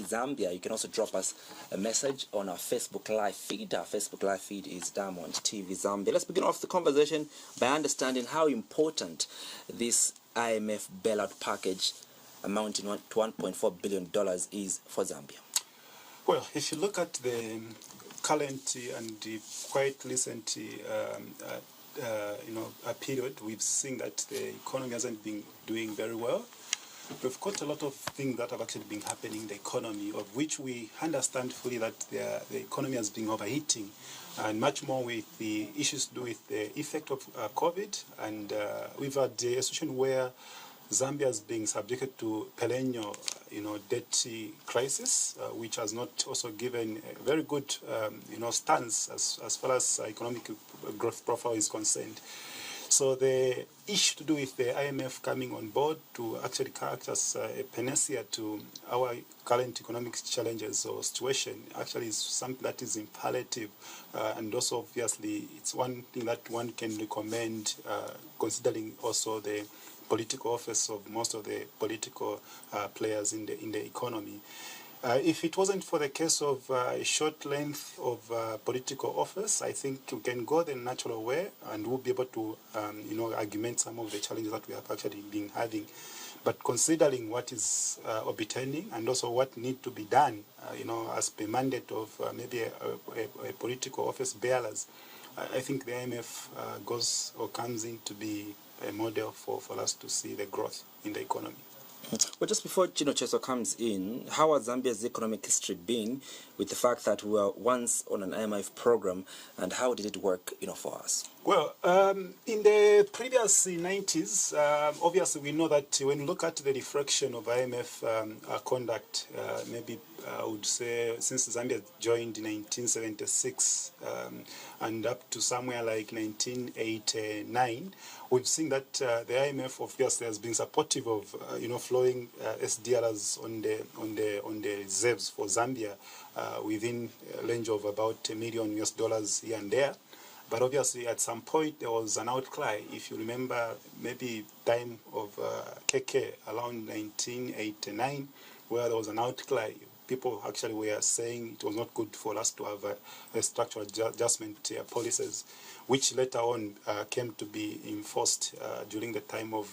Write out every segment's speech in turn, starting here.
TV Zambia. You can also drop us a message on our Facebook Live feed. Our Facebook Live feed is Diamond TV Zambia. Let's begin off the conversation by understanding how important this IMF bailout package amounting to $1.4 billion is for Zambia. Well, if you look at the current and the quite recent period, we've seen that the economy hasn't been doing very well. We've got a lot of things that have actually been happening in the economy, of which we understand fully that the economy has been overheating, and much more with the issues to do with the effect of COVID. And we've had a situation where Zambia is being subjected to perennial, debt crisis, which has not also given a very good, stance as far as economic growth profile is concerned. So the issue to do with the IMF coming on board to actually act as a panacea to our current economic challenges or situation actually is something that is imperative, and also obviously it's one thing that one can recommend, considering also the political office of most of the political players in the economy. If it wasn't for the case of a short length of political office, I think we can go the natural way and we'll be able to, argument some of the challenges that we have actually been having. But considering what is obtaining and also what need to be done, as per mandate of maybe a political office bearers, I think the IMF goes or comes in to be a model for us to see the growth in the economy. Well, just before Chino Cheso comes in, how has Zambia's economic history been with the fact that we were once on an IMF program, and how did it work, for us? Well, in the previous 90s, obviously we know that when you look at the reflection of IMF conduct, maybe I would say since Zambia joined in 1976 and up to somewhere like 1989, we've seen that the IMF obviously has been supportive of flowing SDRs on the reserves for Zambia within a range of about $1 million here and there. But obviously, at some point, there was an outcry. If you remember, maybe time of KK around 1989, where there was an outcry. People actually were saying it was not good for us to have a structural adjustment policies, which later on came to be enforced during the time of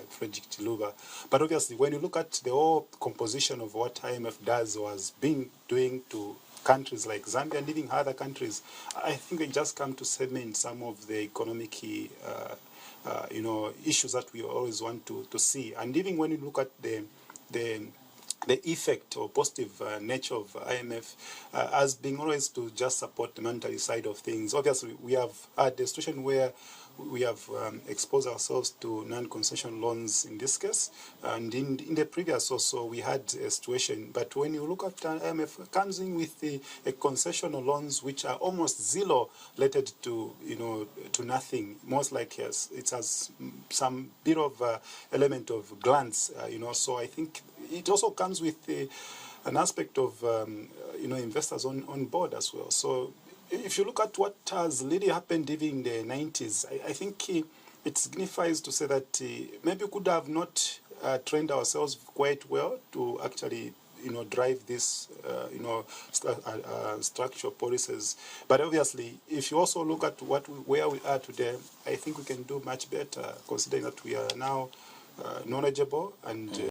Frederick Chiluba. But obviously, when you look at the whole composition of what IMF does or has been doing to countries like Zambia and even other countries, I think they just come to cement some of the economic, issues that we always want to see. And even when you look at the effect or positive nature of IMF has been always to just support the monetary side of things. Obviously, we have had a situation where we have exposed ourselves to non-concession loans in this case, and in the previous also we had a situation. But when you look at IMF, comes in with a concessional loans which are almost zero, related to to nothing. Most like yes, it has some bit of element of grants, So I think it also comes with an aspect of investors on board as well. So if you look at what has really happened even in the 90s, I think it signifies to say that maybe we could have not trained ourselves quite well to actually drive this structural policies. But obviously, if you also look at where we are today, I think we can do much better, considering that we are now knowledgeable and